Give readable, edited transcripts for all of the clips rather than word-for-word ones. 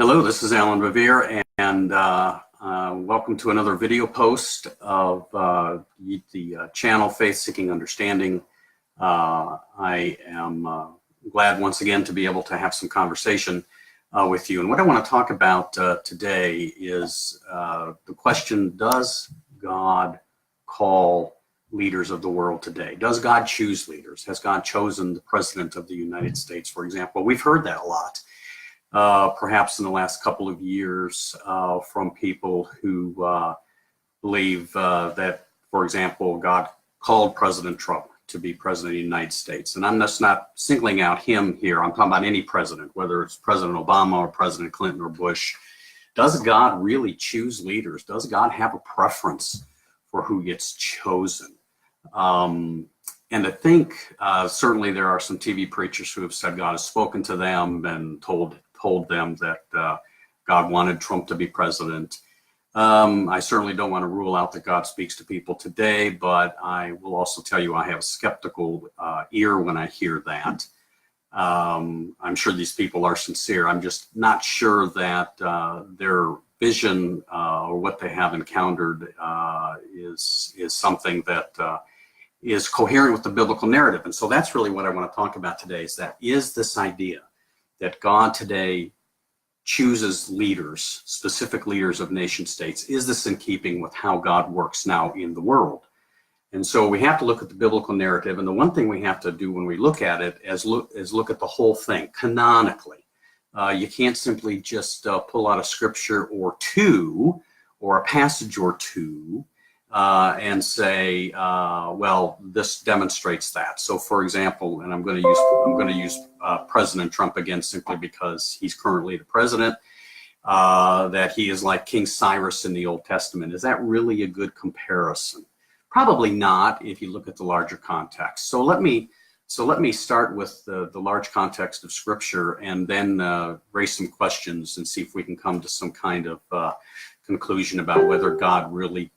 Hello, this is Alan Revere, and welcome to another video post of the channel Faith Seeking Understanding. I am glad once again to be able to have some conversation with you. And what I want to talk about today is the question, does God call leaders of the world today? Does God choose leaders? Has God chosen the President of the United States, for example? We've heard that a lot. Perhaps in the last couple of years from people who believe that, for example, God called President Trump to be president of the United States. And I'm just not singling out him here. I'm talking about any president, whether it's President Obama or President Clinton or Bush. Does God really choose leaders? Does God have a preference for who gets chosen? And I think certainly there are some TV preachers who have said God has spoken to them and told them that God wanted Trump to be president. I certainly don't want to rule out that God speaks to people today, but I will also tell you I have a skeptical ear when I hear that. I'm sure these people are sincere. I'm just not sure that their vision or what they have encountered is something that is coherent with the biblical narrative. And so that's really what I want to talk about today, is this idea that God today chooses leaders, specific leaders of nation states. Is this in keeping with how God works now in the world? And so we have to look at the biblical narrative. And the one thing we have to do when we look at it is look at the whole thing canonically. You can't simply just pull out a scripture or two or a passage or two and say, well, this demonstrates that. So, for example, and I'm going to use President Trump again simply because he's currently the president. That he is like King Cyrus in the Old Testament. Is that really a good comparison? Probably not if you look at the larger context. So let me start with the large context of Scripture and then raise some questions and see if we can come to some kind of conclusion about whether God really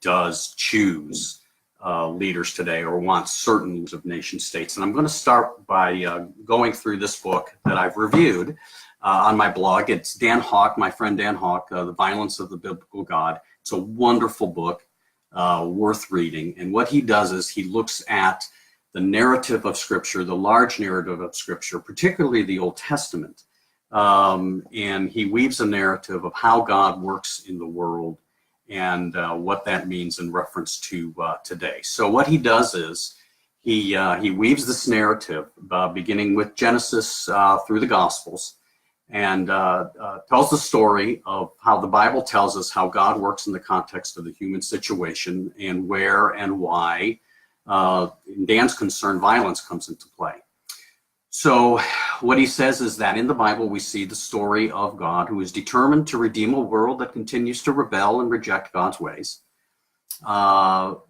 does choose leaders today or wants certain of nation states. And I'm going to start by going through this book that I've reviewed on my blog. It's Dan Hawk, my friend Dan Hawk, The Violence of the Biblical God. It's a wonderful book, worth reading. And what he does is he looks at the narrative of Scripture, the large narrative of Scripture, particularly the Old Testament. And he weaves a narrative of how God works in the world and what that means in reference to today. So what he does is he weaves this narrative beginning with Genesis through the Gospels and tells the story of how the Bible tells us how God works in the context of the human situation and where and why, in Dan's concern, violence comes into play. So what he says is that in the Bible, we see the story of God who is determined to redeem a world that continues to rebel and reject God's ways. But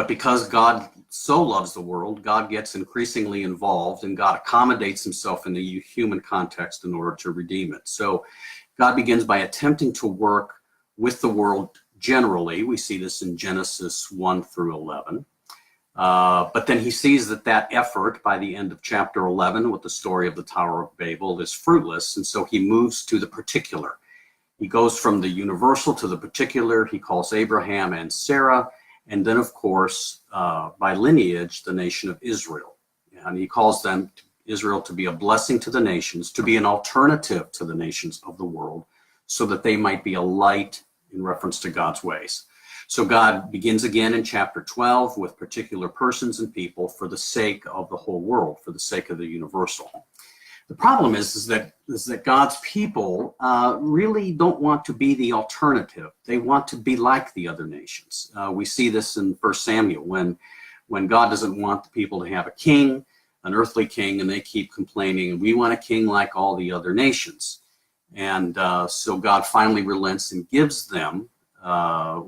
because God so loves the world, God gets increasingly involved and God accommodates himself in the human context in order to redeem it. So God begins by attempting to work with the world generally. We see this in Genesis 1 through 11. But then he sees that effort by the end of chapter 11 with the story of the Tower of Babel is fruitless. And so he moves to the particular. He goes from the universal to the particular. He calls Abraham and Sarah. And then, of course, by lineage, the nation of Israel. And he calls them, Israel, to be a blessing to the nations, to be an alternative to the nations of the world, so that they might be a light in reference to God's ways. So God begins again in chapter 12 with particular persons and people for the sake of the whole world, for the sake of the universal. The problem is that God's people really don't want to be the alternative. They want to be like the other nations. We see this in 1 Samuel when God doesn't want the people to have a king, an earthly king, and they keep complaining, we want a king like all the other nations. And so God finally relents and gives them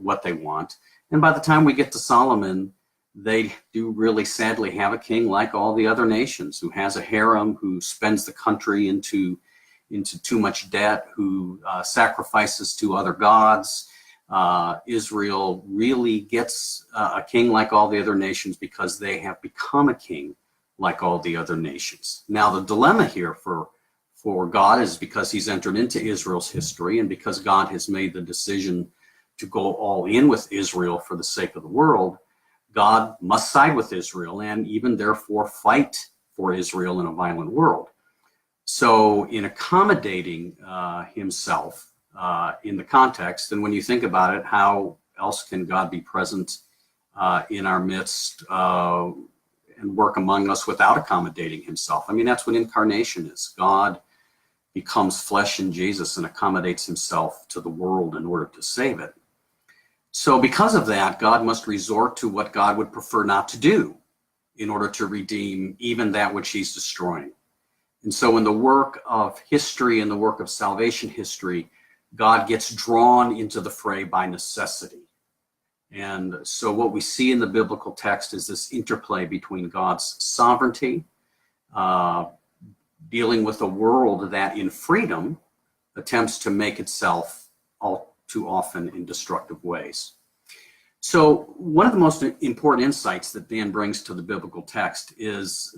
what they want. And by the time we get to Solomon, they do really sadly have a king like all the other nations, who has a harem, who spends the country into too much debt, who sacrifices to other gods. Israel really gets a king like all the other nations because they have become a king like all the other nations. Now, the dilemma here for for God is because he's entered into Israel's history, and because God has made the decision to go all in with Israel for the sake of the world, God must side with Israel and even therefore fight for Israel in a violent world. So in accommodating himself in the context, and when you think about it, how else can God be present in our midst and work among us without accommodating himself? I mean, that's what incarnation is. God becomes flesh in Jesus and accommodates himself to the world in order to save it. So because of that, God must resort to what God would prefer not to do in order to redeem even that which he's destroying. And so in the work of history and the work of salvation history, God gets drawn into the fray by necessity. And so what we see in the biblical text is this interplay between God's sovereignty, dealing with a world that in freedom attempts to make itself all too often in destructive ways. So one of the most important insights that Dan brings to the biblical text is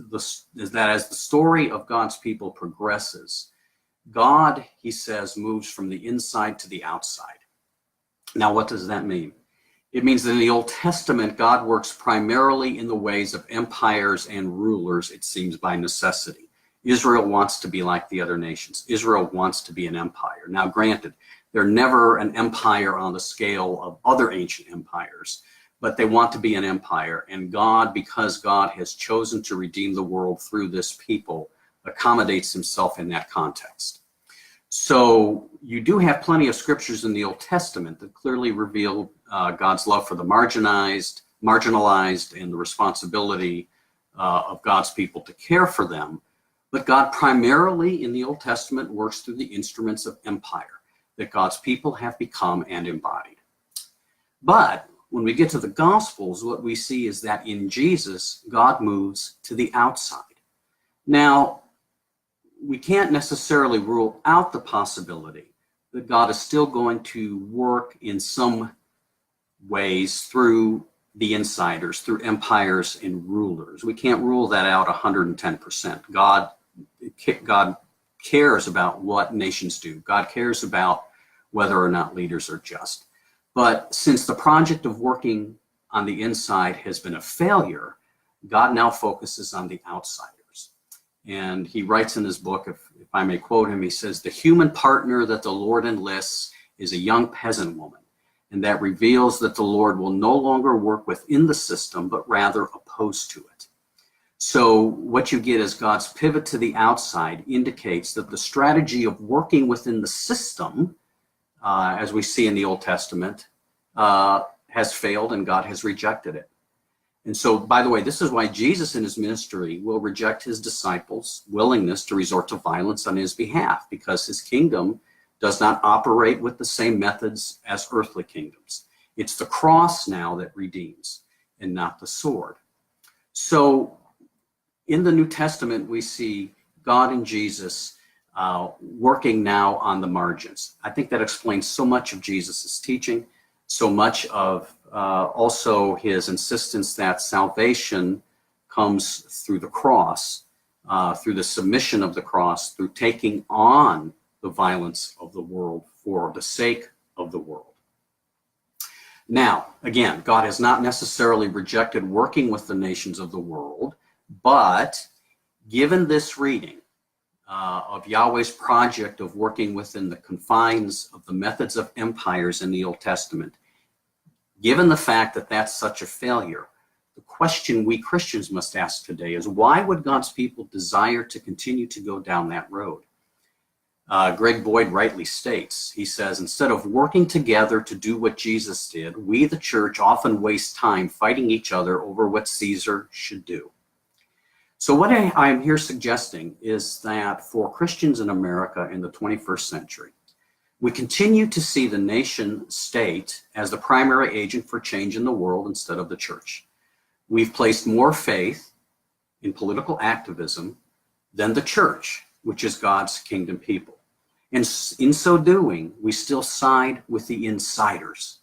that as the story of God's people progresses, God, he says, moves from the inside to the outside. Now, what does that mean? It means that in the Old Testament, God works primarily in the ways of empires and rulers, it seems, by necessity. Israel wants to be like the other nations. Israel wants to be an empire. Now, granted, they're never an empire on the scale of other ancient empires, but they want to be an empire. And God, because God has chosen to redeem the world through this people, accommodates himself in that context. So you do have plenty of scriptures in the Old Testament that clearly reveal God's love for the marginalized, and the responsibility of God's people to care for them. But God primarily in the Old Testament works through the instruments of empire that God's people have become and embodied. But when we get to the Gospels, what we see is that in Jesus, God moves to the outside. Now, we can't necessarily rule out the possibility that God is still going to work in some ways through the insiders, through empires and rulers. We can't rule that out 110%. God cares about what nations do. God cares about whether or not leaders are just. But since the project of working on the inside has been a failure, God now focuses on the outsiders. And he writes in his book, if I may quote him, he says, "The human partner that the Lord enlists is a young peasant woman, and that reveals that the Lord will no longer work within the system, but rather opposed to it." So what you get is God's pivot to the outside indicates that the strategy of working within the system, as we see in the Old Testament, has failed and God has rejected it. And so, by the way, this is why Jesus in his ministry will reject his disciples' willingness to resort to violence on his behalf, because his kingdom does not operate with the same methods as earthly kingdoms. It's the cross now that redeems and not the sword. So in the New Testament, we see God and Jesus working now on the margins. I think that explains so much of Jesus's teaching, so much of also his insistence that salvation comes through the cross, through the submission of the cross, through taking on the violence of the world for the sake of the world. Now, again, God has not necessarily rejected working with the nations of the world, but given this reading of Yahweh's project of working within the confines of the methods of empires in the Old Testament, given the fact that that's such a failure, the question we Christians must ask today is, why would God's people desire to continue to go down that road? Greg Boyd rightly states, he says, instead of working together to do what Jesus did, we, the church, often waste time fighting each other over what Caesar should do. So what I am here suggesting is that for Christians in America in the 21st century, we continue to see the nation state as the primary agent for change in the world instead of the church. We've placed more faith in political activism than the church, which is God's kingdom people. And in so doing, we still side with the insiders.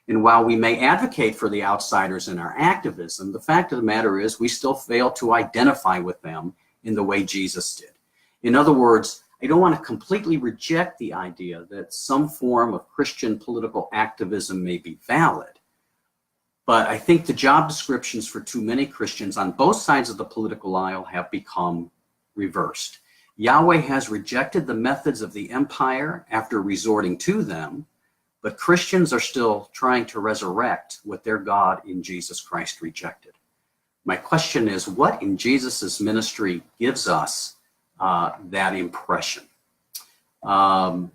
And while we may advocate for the outsiders in our activism, the fact of the matter is we still fail to identify with them in the way Jesus did. In other words, I don't want to completely reject the idea that some form of Christian political activism may be valid. But I think the job descriptions for too many Christians on both sides of the political aisle have become reversed. Yahweh has rejected the methods of the empire after resorting to them, but Christians are still trying to resurrect what their God in Jesus Christ rejected. My question is, what in Jesus's ministry gives us that impression? So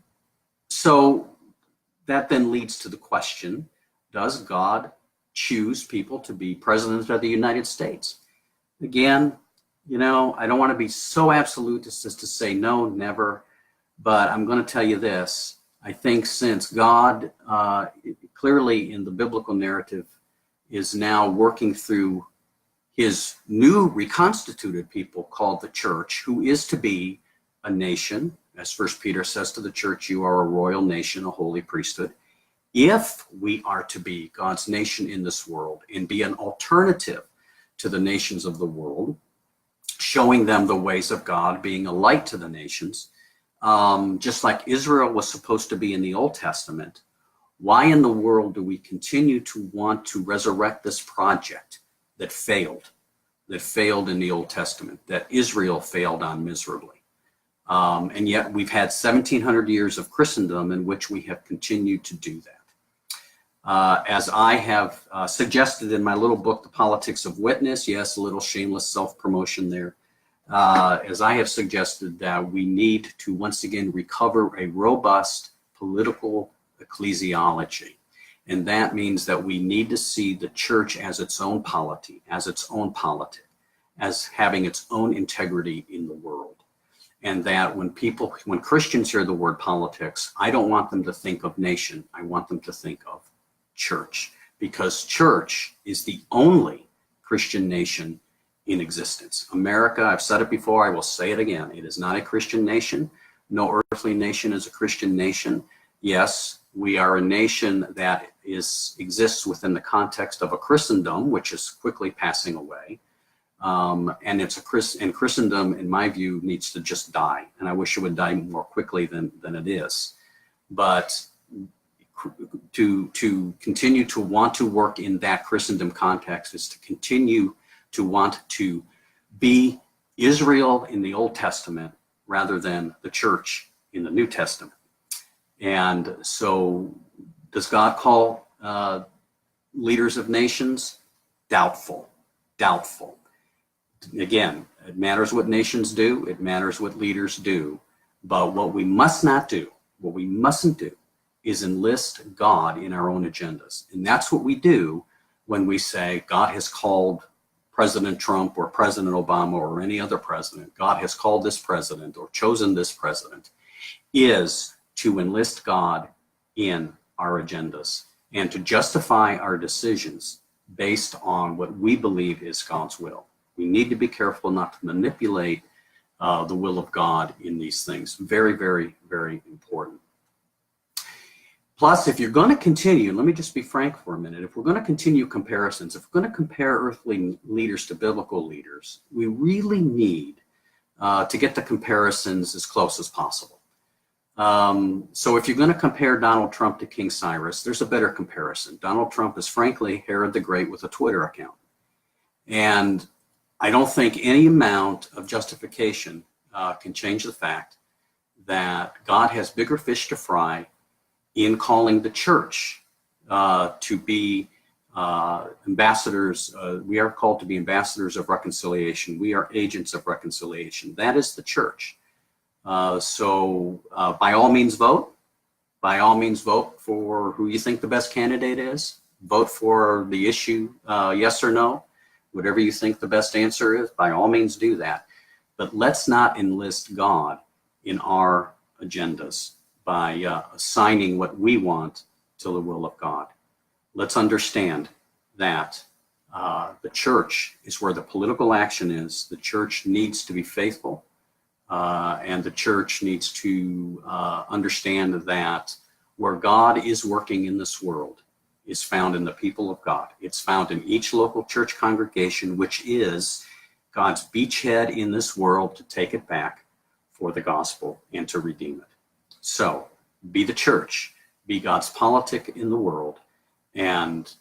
that then leads to the question, does God choose people to be president of the United States? Again, you know, I don't want to be so absolutist as to say no, never, but I'm going to tell you this. I think since God clearly in the biblical narrative is now working through his new reconstituted people called the church, who is to be a nation, as First Peter says to the church, you are a royal nation, a holy priesthood. If we are to be God's nation in this world and be an alternative to the nations of the world, showing them the ways of God, being a light to the nations, just like Israel was supposed to be in the Old Testament, why in the world do we continue to want to resurrect this project that failed in the Old Testament, that Israel failed on miserably? And yet we've had 1700 years of Christendom in which we have continued to do that. As I have suggested in my little book, The Politics of Witness, yes, a little shameless self-promotion there, as I have suggested that we need to once again recover a robust political ecclesiology. And that means that we need to see the church as its own polity, as its own politic, as having its own integrity in the world. And that when Christians hear the word politics, I don't want them to think of nation. I want them to think of church, because church is the only Christian nation in existence. America, I've said it before, I will say it again. It is not a Christian nation. No earthly nation is a Christian nation. Yes, we are a nation that exists within the context of a Christendom, which is quickly passing away. And Christendom, in my view, needs to just die. And I wish it would die more quickly than it is. But to continue to want to work in that Christendom context is to continue to want to be Israel in the Old Testament rather than the church in the New Testament. And so does God call leaders of nations? Doubtful. Again, it matters what nations do. It matters what leaders do. But what we must not do, what we mustn't do, is enlist God in our own agendas. And that's what we do when we say God has called President Trump or President Obama or any other president, God has called this president or chosen this president, is to enlist God in our agendas and to justify our decisions based on what we believe is God's will. We need to be careful not to manipulate the will of God in these things. Very, very, very important. Plus, if you're going to continue, let me just be frank for a minute, if we're going to continue comparisons, if we're going to compare earthly leaders to biblical leaders, we really need to get the comparisons as close as possible. So if you're going to compare Donald Trump to King Cyrus, there's a better comparison. Donald Trump is frankly Herod the Great with a Twitter account. And I don't think any amount of justification can change the fact that God has bigger fish to fry in calling the church to be ambassadors. We are called to be ambassadors of reconciliation. We are agents of reconciliation. That is the church. So by all means vote. By all means vote for who you think the best candidate is. Vote for the issue, yes or no. Whatever you think the best answer is, by all means do that. But let's not enlist God in our agendas by assigning what we want to the will of God. Let's understand that the church is where the political action is. The church needs to be faithful, and the church needs to understand that where God is working in this world is found in the people of God. It's found in each local church congregation, which is God's beachhead in this world to take it back for the gospel and to redeem it. So be the church, be God's politic in the world, and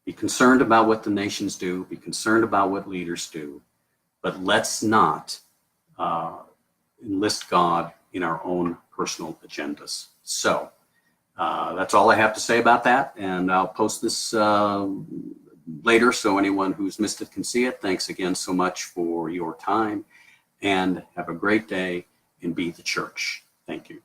be concerned about what the nations do, be concerned about what leaders do, but let's not enlist God in our own personal agendas. So that's all I have to say about that, and I'll post this later so anyone who's missed it can see it. Thanks again so much for your time, and have a great day, and be the church. Thank you.